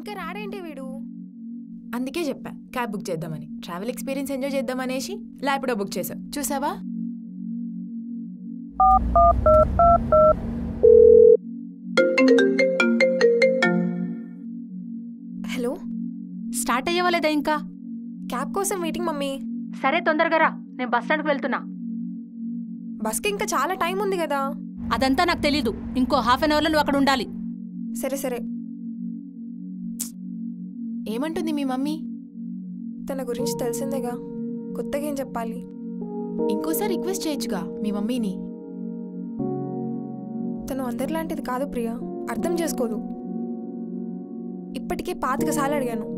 ఇంకా రాడేంటి వీడు? అందుకే చెప్పా క్యాబ్ బుక్ చేద్దామని. ట్రావెల్ ఎక్స్పీరియన్స్ ఎంజాయ్ చేద్దామనేసి ల్యాపిడో బుక్ చేసావు. చూసావా? హలో, స్టార్ట్ అయ్యేవా లేదా ఇంకా? క్యాబ్ కోసం వెయిటింగ్ మమ్మీ. సరే తొందరగా రా, నేను బస్ స్టాండ్కి వెళ్తున్నా. బస్కి ఇంకా చాలా టైం ఉంది కదా. అదంతా నాకు తెలీదు, ఇంకో హాఫ్ అన్ అవర్లో నువ్వు అక్కడ ఉండాలి. సరే సరే. ఏమంటుంది మీ మమ్మీ? తన గురించి తెలిసిందేగా, కొత్తగా ఏం చెప్పాలి? ఇంకోసారి రిక్వెస్ట్ చేయొచ్చుగా మీ మమ్మీని. తను అందరిలాంటిది కాదు ప్రియా, అర్థం చేసుకోదు. ఇప్పటికే పాతికసార్లు అడిగాను.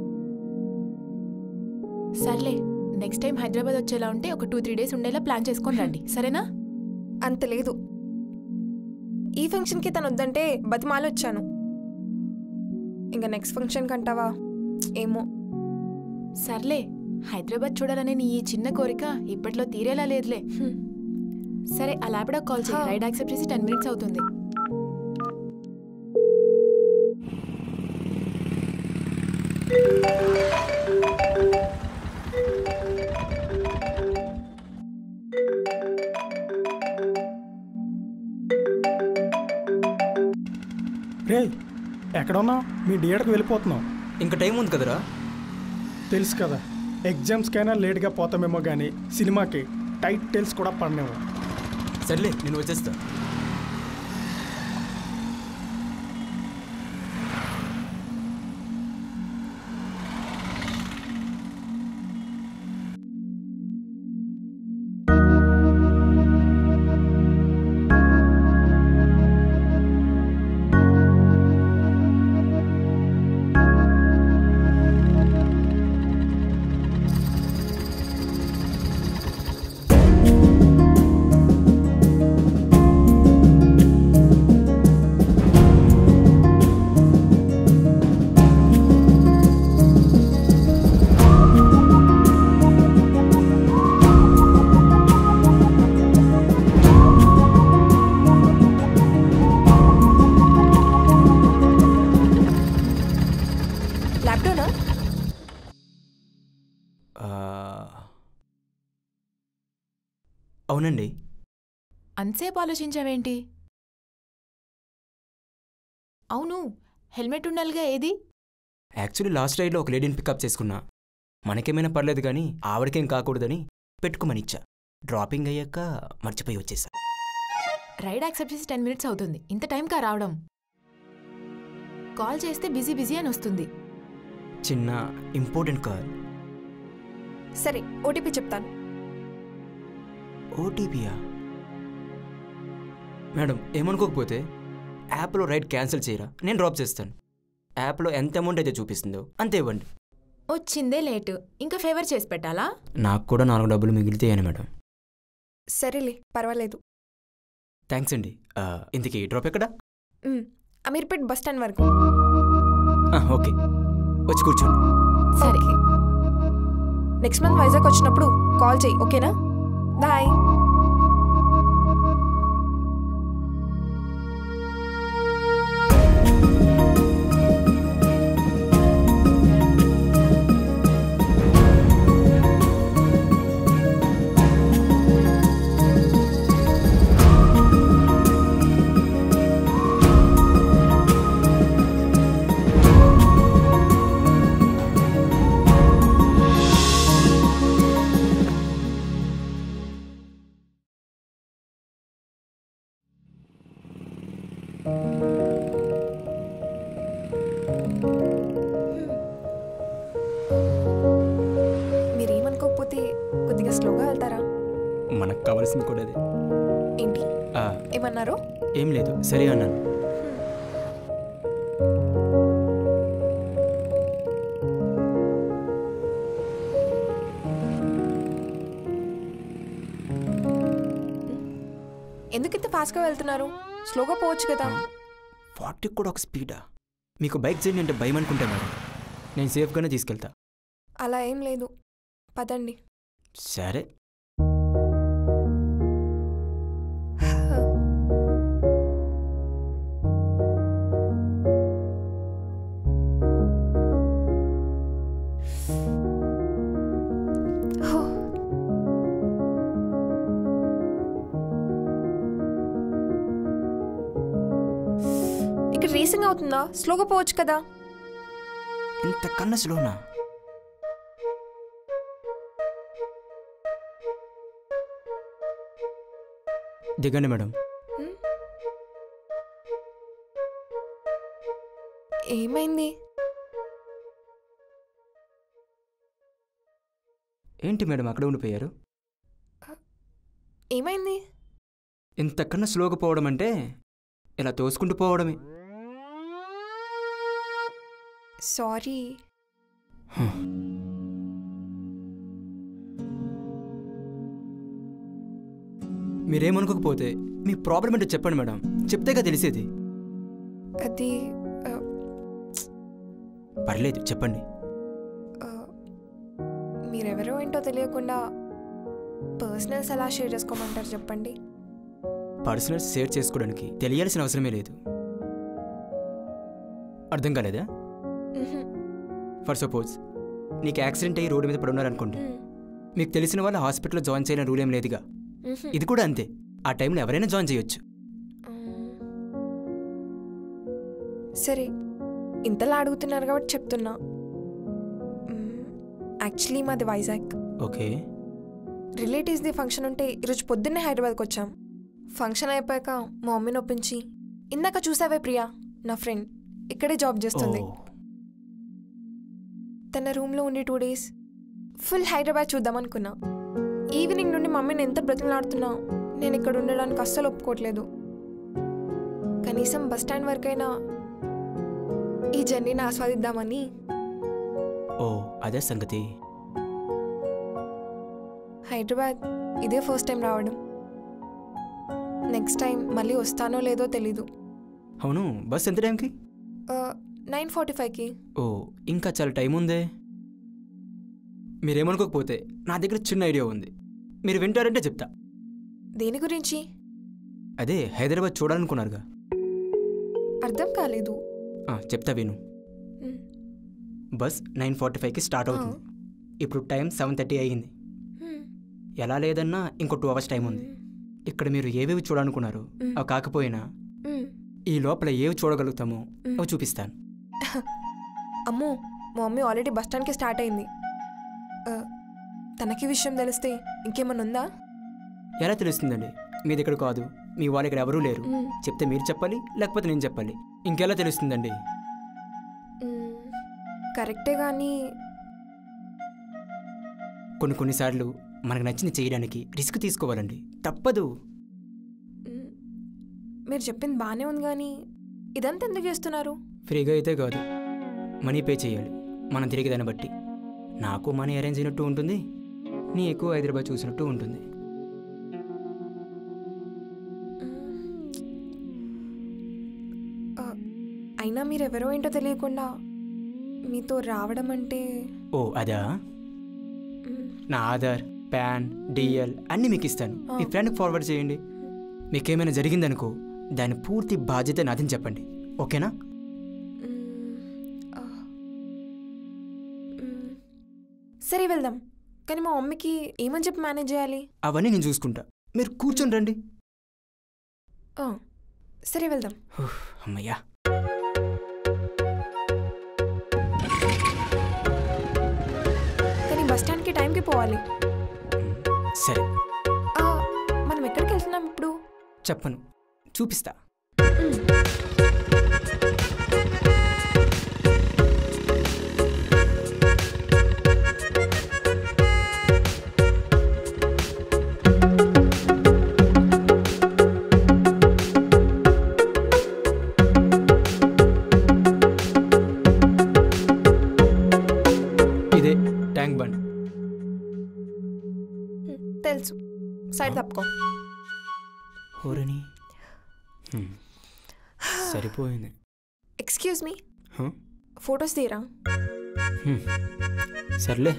సర్లే, నెక్స్ట్ టైం హైదరాబాద్ వచ్చేలా ఉంటే ఒక 2-3 డేస్ ఉండేలా ప్లాన్ చేసుకొని రండి, సరేనా? అంత లేదు. ఈ ఫంక్షన్కి తను వద్దంటే బతిమాలి వచ్చాను. ఇంకా నెక్స్ట్ ఫంక్షన్ కంటావా ఏమో. సర్లే, హైదరాబాద్ చూడాలనే నీ ఈ చిన్న కోరిక ఇప్పట్లో తీరేలా లేదులే. సరే, ఆ ల్యాప్డా కాల్ చేయి. రైడ్ యాక్సెప్ట్ చేసి 10 minutes అవుతుంది. రే, ఎక్కడున్నావు? మీ థియేటర్కి వెళ్ళిపోతున్నావు. ఇంకా టైం ఉంది కదరా. తెలుసు కదా, ఎగ్జామ్స్కైనా లేట్గా పోతామేమో కానీ సినిమాకి టైటిల్స్ కూడా పడినేమో. సర్లే, నేను వచ్చేస్తా. అవునండి. అంతసేపు ఆలోచించావేంటి? అవును, హెల్మెట్ ఉండాలిగా, ఏది? యాక్చువల్లీ లాస్ట్ రైడ్లో ఒక లేడీని పికప్ చేసుకున్నా. మనకేమైనా పర్లేదు కానీ ఆవిడకేం కాకూడదని పెట్టుకోమని ఇచ్చా. డ్రాపింగ్ అయ్యాక మర్చిపోయి వచ్చేసా. రైడ్ యాక్సెప్ట్ చేసి 10 minutes అవుతుంది. ఇంత టైంకా రావడం? కాల్ చేస్తే బిజీ బిజీ అని వస్తుంది. చిన్న ఇంపార్టెంట్ కాల్. సరే, ఓటీపీ చెప్తాను. ఓటీపీయా? మేడం, ఏమనుకోకపోతే యాప్లో రైడ్ క్యాన్సిల్ చేయరా, నేను డ్రాప్ చేస్తాను. యాప్లో ఎంత అమౌంట్ అయితే చూపిస్తుందో అంతే ఇవ్వండి. వచ్చిందే లేటు, ఇంకా ఫేవర్ చేసి పెట్టాలా? నాకు కూడా 4 డబ్బులు మిగిలితేయని మేడం. సరేలే, పర్వాలేదు. థ్యాంక్స్ అండి. ఇంతకీ డ్రాప్ ఎక్కడా? అమీర్పేట్ బస్ స్టాండ్ వరకు. ఓకే, వచ్చి కూర్చోండి. సరే, నెక్స్ట్ మంత్ వైజాగ్ వచ్చినప్పుడు కాల్ చేయి, ఓకేనా? బాయ్. మీరేమనుకోకపోతే కొద్దిగా స్లోగా వెళ్తారా? మనకు కావాల్సింది కూడా అదే. ఏంటి ఏమన్నారు? ఏం లేదు, సరే అన్నాను. ఎందుకు ఇంత ఫాస్ట్గా వెళ్తున్నారు? స్లోగా పోవచ్చు కదా. 40 కూడా ఒక స్పీడా? మీకు బైక్ జర్నీ అంటే భయం అనుకుంటా మేడం. నేను సేఫ్గానే తీసుకెళ్తా. అలా ఏం లేదు, పదండి. సరే. ఓవర్థింకింగ్ అవుతుందా? స్లోగా పోవచ్చు కదా. ఇంతకన్నా స్లోనా? దిగండి మేడం. ఏమైంది? ఏంటి మేడం అక్కడ ఉండిపోయారు? ఏమైంది? ఇంతకన్నా స్లోగా పోవడం అంటే ఇలా తోసుకుంటూ పోవడమే. సారీ. మీరేమనుకోకపోతే మీ ప్రాబ్లం ఏంటో చెప్పండి మేడం, చెప్తేగా తెలిసేది. అది పర్లేదు చెప్పండి. మీరెవరో ఏంటో తెలియకుండా పర్సనల్స్ ఎలా షేర్ చేసుకోమంటారు చెప్పండి. పర్సనల్స్ షేర్ చేసుకోవడానికి తెలియాల్సిన అవసరమే లేదు. అర్థం కాలేదా? ఫర్ సపోజ్ నీకు యాక్సిడెంట్ అయ్యి రోడ్డు మీద పడున్నారనుకోండి, మీకు తెలిసిన వాళ్ళు హాస్పిటల్లో జాయిన్ చేయని రూల్ ఏం లేదుగా. ఇది కూడా అంతే, ఆ టైంలో ఎవరైనా జాయిన్ చేయొచ్చు. సరే, ఇంతలా అడుగుతున్నారు కాబట్టి చెప్తున్నా. యాక్చువల్లీ మాది వైజాగ్. ఓకే. రిలేటివ్స్ది ఫంక్షన్ ఉంటే ఈరోజు పొద్దున్నే హైదరాబాద్కి వచ్చాం. ఫంక్షన్ అయిపోయాక మా మమ్మీని ఒప్పించి, ఇందాక చూసావే ప్రియా నా ఫ్రెండ్ ఇక్కడే జాబ్ చేస్తుంది, తన రూమ్లో ఉండి 2 days ఫుల్ హైదరాబాద్ చూద్దామనుకున్నా. ఈవినింగ్ నుండి మమ్మీని ఎంత బ్రతిమలాడుతున్నా నేను ఇక్కడ ఉండడానికి అస్సలు ఒప్పుకోవట్లేదు. కనీసం బస్ స్టాండ్ వరకైనా ఈ జర్నీని ఆస్వాదిద్దామని. ఓ అదే సంగతి. హైదరాబాద్ ఇదే ఫస్ట్ టైం రావడం. నెక్స్ట్ టైం మళ్ళీ వస్తానో లేదో తెలీదు. అవును, బస్ ఎంత టైంకి? 9:45కి. ఓ ఇంకా చాలా టైం ఉందే. మీరేమనుకోకపోతే నా దగ్గర చిన్న ఐడియా ఉంది, మీరు వింటారంటే చెప్తా. దేని గురించి? అదే హైదరాబాద్ చూడాలనుకున్నారుగా. అర్థం కాలేదు. చెప్తా విను. బస్ 9:45కి స్టార్ట్ అవుతుంది. ఇప్పుడు టైం 7:30 అయ్యింది. ఎలా లేదన్నా ఇంకో 2 hours టైం ఉంది. ఇక్కడ మీరు ఏవేవి చూడాలనుకున్నారు అవి కాకపోయినా ఈ లోపల ఏవి చూడగలుగుతామో అవి చూపిస్తాను. అమ్మో, మా మమ్మీ ఆల్రెడీ బస్ స్టాండ్కి స్టార్ట్ అయింది. తనకి విషయం తెలిస్తే ఇంకేమన్నా ఉందా? ఎలా తెలుస్తుందండి? మీది ఇక్కడ కాదు, మీ వాళ్ళు ఇక్కడ ఎవరూ లేరు. చెప్తే మీరు చెప్పాలి, లేకపోతే నేను చెప్పాలి. ఇంకెలా తెలుస్తుందండి? కరెక్టే కానీ కొన్నిసార్లు మనకు నచ్చింది చేయడానికి రిస్క్ తీసుకోవాలండి, తప్పదు. మీరు చెప్పింది బాగానే ఉంది కానీ ఇదంతా ఎందుకు చేస్తున్నారు? ఫ్రీగా అయితే కాదు, మనీ పే చేయాలి మనం తిరిగి దాన్ని బట్టి. నాకు మనీ అరేంజ్ అయినట్టు ఉంటుంది, నీకు హైదరాబాద్ చూసినట్టు ఉంటుంది. అయినా మీరెవరో ఏంటో తెలియకుండా మీతో రావడం అంటే. ఓ అదా? నా ఆధార్, పాన్, డిఎల్ అన్నీ మీకు ఇస్తాను. మీ ఫ్రెండ్కి ఫార్వర్డ్ చేయండి. మీకేమైనా జరిగిందనుకో దాని పూర్తి బాధ్యత నాదని చెప్పండి, ఓకేనా? సరే వెళ్దాం, కానీ మా మమ్మీకి ఏమని చెప్పి మేనేజ్ చేయాలి? అవన్నీ నేను చూసుకుంటా, మీరు కూర్చొని రండి. సరే వెళ్దాం. అమ్మయ్యా. కానీ బస్ స్టాండ్కి టైంకి పోవాలి. సరే, మనం ఎక్కడికి వెళ్తున్నాం ఇప్పుడు? చెప్పను, చూపిస్తా. ఇదే ట్యాంక్ బండ్. తెలుసు, సైడ్ తప్పుకో. ఓరని సరిపోయింది. ఎక్స్క్యూజ్ మీ, ఫొటోస్ తీరా? సర్లే.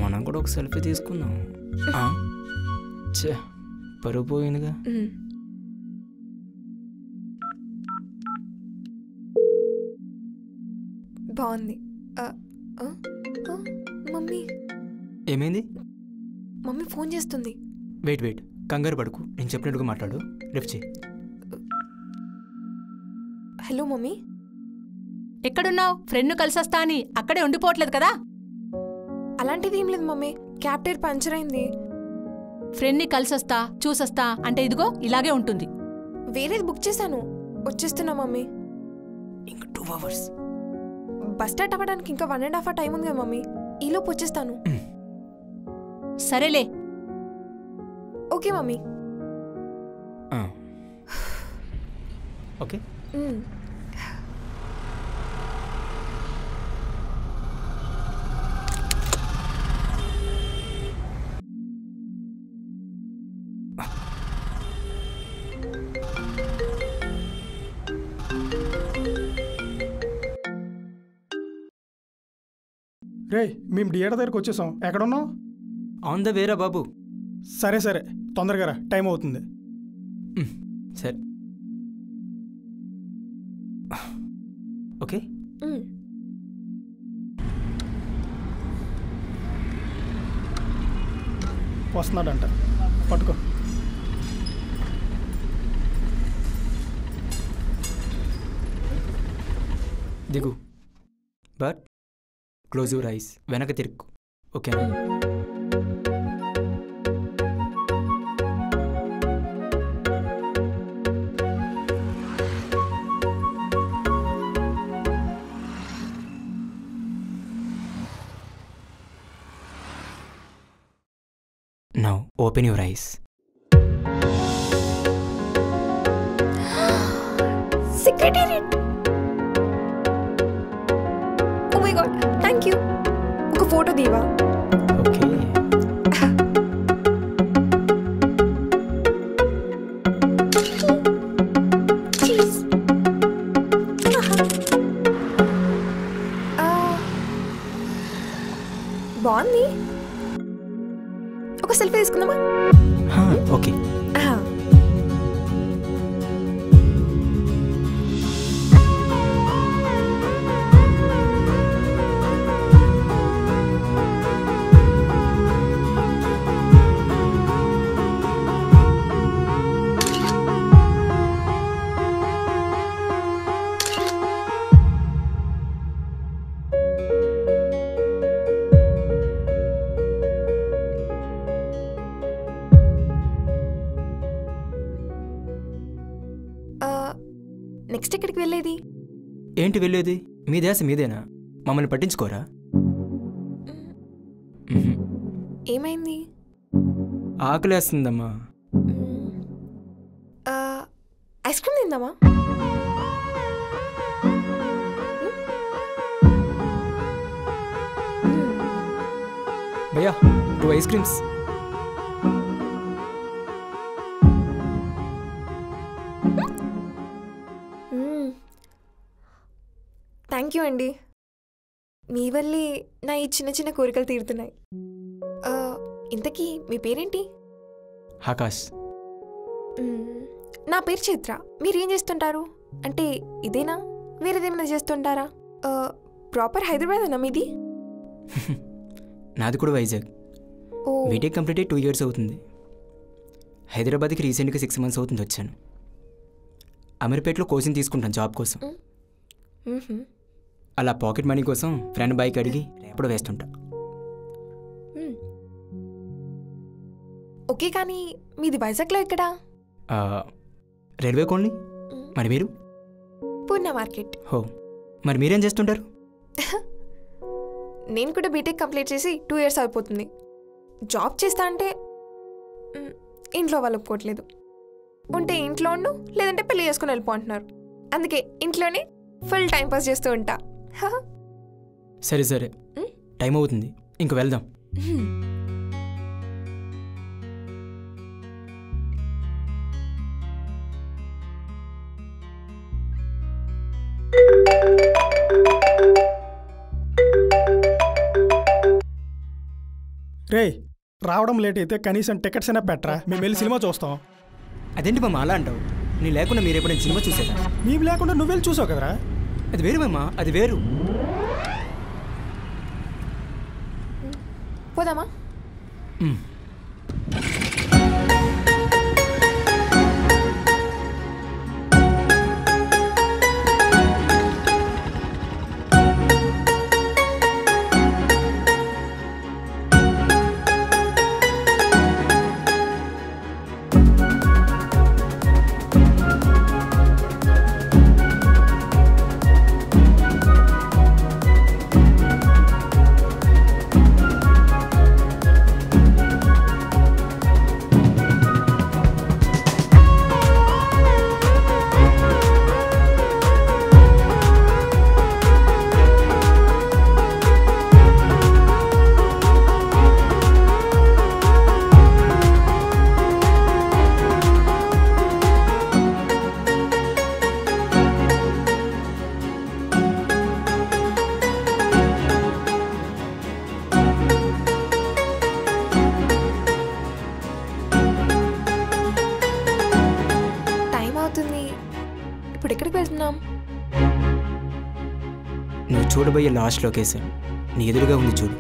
మనం కూడా ఒక సెల్ఫీ తీసుకుందాం. పరుగు పోయిందిగా. బాగుంది. మమ్మీ ఏమైంది? మమ్మీ ఫోన్ చేస్తుంది. వెయిట్ కంగారు పడుకు, నేను చెప్పినట్టుగా మాట్లాడు. లిఫ్ట్ చేయి. Hello mummy. ఎక్కడున్నావు? ఫ్రెండ్ను కలిసొస్తా అని అక్కడే ఉండిపోవట్లేదు కదా? అలాంటిది ఏం లేదు మమ్మీ, క్యాబ్ టైర్ పంచర్ అయింది. ఫ్రెండ్ని కలిసొస్తా చూసొస్తా అంటే ఇదిగో ఇలాగే ఉంటుంది. వేరేది బుక్ చేశాను, వచ్చేస్తున్నా మమ్మీ. ఇంకా 2 hours. బస్ స్టార్ట్ అవ్వడానికి ఇంకా 1.5 hour టైం ఉంది కదా మమ్మీ, ఈలోపు వచ్చేస్తాను. సరేలే. Okay mummy. ఓకే. రే మేము థియేటర్ దగ్గరికి వచ్చేసాం. ఎక్కడున్నావు? ఆన్ ద వేరా బాబు. సరే తొందరగా రా, టైం అవుతుంది. సరే ఓకే. వస్తున్నాడంట, పట్టుకో. దిగు. But close your eyes. వెనక తిరుక్కు. ఓకేనా? Now open your eyes. Secretariat. Oh my god, thank you. ఒక ఫోటో దీవా? Okay. Cheese. బాగుంది. ఒక సెల్ఫీ తీసుకుందామా? ఓకే. నెక్స్ట్ ఎక్కడికి వెళ్ళేది? ఏంటి వెళ్ళేది? మీ దేశ మీదేనా? మమ్మల్ని పట్టించుకోరా? ఏమైంది? ఆకలేస్తుందమ్మా. ఐస్ క్రీమ్ తిందామా? భయ్యా 2 ఐస్ క్రీమ్స్. థ్యాంక్ యూ అండి, మీ వల్లే నా ఈ చిన్న చిన్న కోరికలు తీరుతున్నాయి. ఇంతకీ మీ పేరేంటి? ఆకాష్. నా పేరు చైత్ర. మీరేం చేస్తుంటారు? అంటే ఇదేనా, వేరేదేమైనా చేస్తుంటారా? ప్రాపర్ హైదరాబాద్ అన్నా మీది? నాది కూడా వైజాగ్. బీటెక్ కంప్లీట్ అయ్యి 2 years అవుతుంది. హైదరాబాద్కి రీసెంట్గా 6 months అవుతుంది వచ్చాను. అమీర్పేటలో కోచింగ్ తీసుకుంటాను జాబ్ కోసం. అలా పాకెట్ మనీ కోసం ఫ్రెండ్ బైక్ అడిగి ఎప్పుడు వేస్తుంటా. ఓకే, కానీ మీది వైజాగ్లో ఎక్కడా? Railway colony. మరి మీరు? పూర్ణ మార్కెట్. హో, మరి మీరేం చేస్తుంటారు? నేను కూడా బీటెక్ కంప్లీట్ చేసి 2 years అయిపోతుంది. జాబ్ చేస్తా అంటే ఇంట్లో వాళ్ళు ఒప్పుకోవట్లేదు. ఉంటే ఇంట్లో ఉండు, లేదంటే పెళ్లి చేసుకుని వెళ్ళిపోంటున్నారు. అందుకే ఇంట్లోనే ఫుల్ టైం పాస్ చేస్తూ ఉంటా. సరే టైం అవుతుంది, ఇంక వెళ్దాం. రే రావడం లేట్ అయితే కనీసం టికెట్స్ అయినా పెట్టరా, మేము వెళ్ళి సినిమా చూస్తాం. అదేంటి మామ అలా అంటావు? నీ లేకుండా మీరు ఎప్పుడైనా సినిమా చూసేదా? మేము లేకుండా నువ్వు వెళ్ళి చూసావు కదరా. అది వేరు మామ, అది వేరు. పోదామా? ఇప్పుడు ఎక్కడికి వెళ్తున్నాం? నువ్వు చూడబోయే లాస్ట్ లొకేషన్ నీ ఎదురుగా ఉంది చూడు.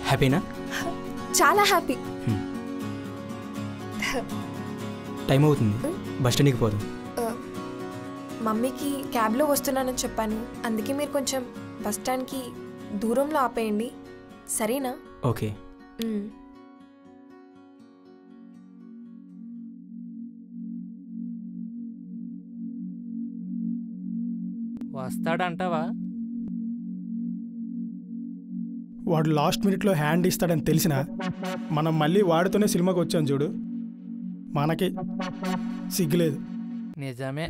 హ్యాపీనా? చాలా హ్యాపీ. టైం అవుతుంది, బస్ స్టాండ్కి పోదాం. మమ్మీకి క్యాబ్లో వస్తున్నానని చెప్పాను, అందుకే మీరు కొంచెం బస్ స్టాండ్కి దూరంలో ఆపేయండి, సరేనా? ఓకే. వస్తాడంటావా? వాడు లాస్ట్ మినిట్లో హ్యాండ్ ఇస్తాడని తెలిసినా మనం మళ్ళీ వాడితోనే సినిమాకి వచ్చాం చూడు, మనకి సిగ్గులేదు. నిజమే.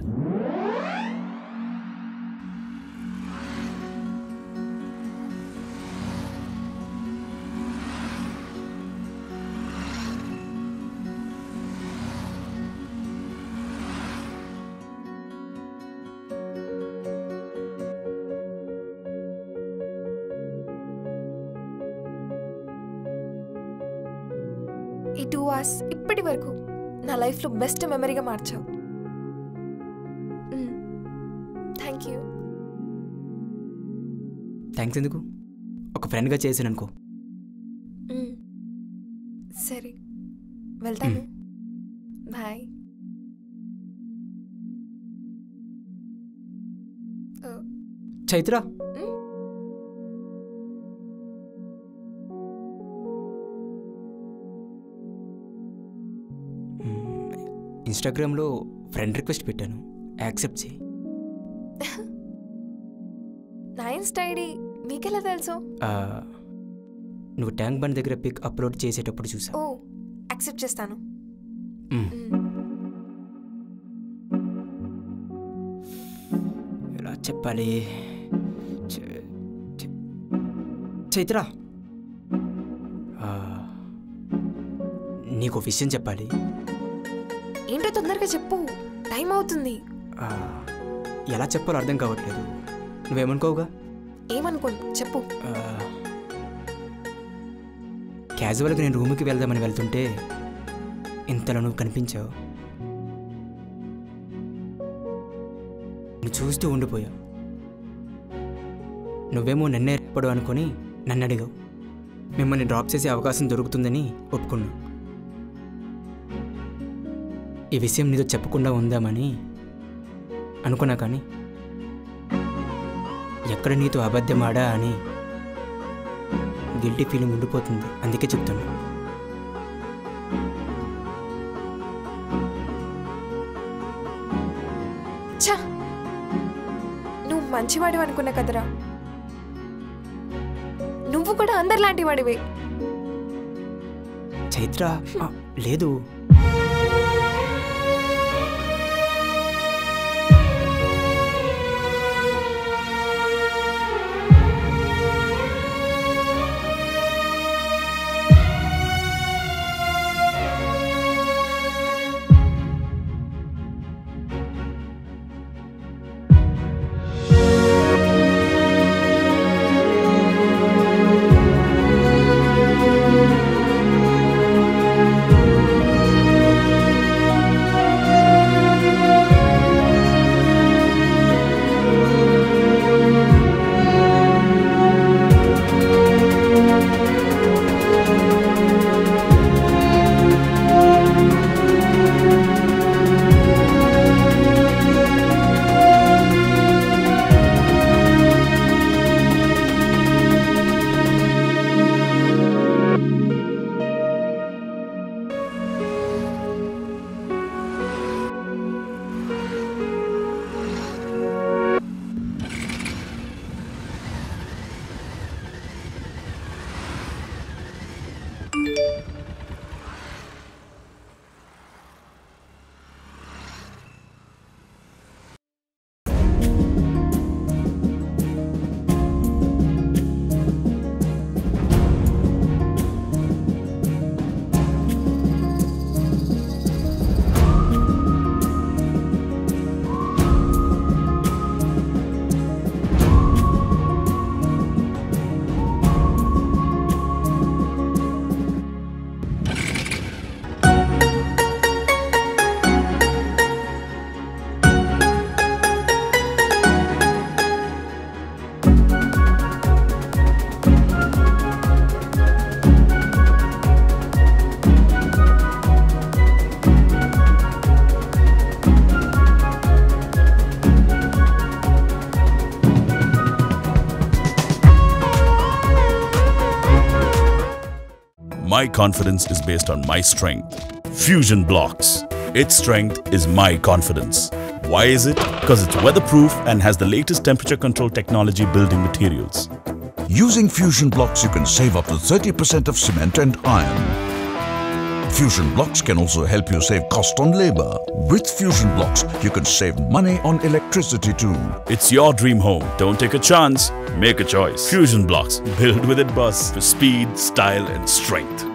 ఈ 2 hours ఇప్పటి వరకు నా లైఫ్లో బెస్ట్ మెమరీగా మార్చావు. Thank you. థ్యాంక్స్ ఎందుకు, ఒక ఫ్రెండ్గా చేసాను అనుకో. సరే వెళ్తాను, బాయ్. చైత్ర, ఇన్స్టాగ్రామ్లో ఫ్రెండ్ రిక్వెస్ట్ పెట్టాను, యాక్సెప్ట్ చేయి. నా ఇన్స్టా ఐడి మీకెలా తెలుసు? నువ్వు ట్యాంక్ బండ్ దగ్గర పిక్ అప్లోడ్ చేసేటప్పుడు చూసా. ఓ, యాక్సెప్ట్ చేస్తాను. ఎలా చెప్పాలి? చైత్ర, నీకు విషయం చెప్పాలి. ఏంటో తొందరగా చెప్పు, టైం అవుతుంది. ఎలా చెప్పాలో అర్థం కావట్లేదు, నువ్వేమనుకోవుగా? ఏమనుకోను, చెప్పు. క్యాజువల్గా నేను రూమ్కి వెళ్దామని వెళ్తుంటే ఇంతలో నువ్వు కనిపించావు. నువ్వు చూస్తూ ఉండిపోయావు. నువ్వేమో నన్నే రేపడు అనుకొని నన్ను అడిగావు. మిమ్మల్ని డ్రాప్ చేసే అవకాశం దొరుకుతుందని ఒప్పుకున్నావు. ఈ విషయం నీతో చెప్పకుండా ఉందామని అనుకున్నా, కానీ ఎక్కడ నీతో అబద్ధమాడా అని గిల్టీ ఫీలింగ్ ఉండిపోతుంది, అందుకే చెప్తున్నా. ఛా, నువ్వు మంచివాడివి అనుకున్నా కదరా, నువ్వు కూడా అందరిలాంటి వాడివే. చైత్ర, లేదు. My confidence is based on my strength. Fusion Blocks. Its strength is my confidence. Why is it? Because it's weatherproof and has the latest temperature control technology building materials. Using Fusion Blocks, you can save up to 30% of cement and iron. Fusion Blocks can also help you save cost on labor. With Fusion Blocks, you can save money on electricity too. It's your dream home. Don't take a chance. Make a choice. Fusion Blocks. Build with it, boss. For speed, style, and strength.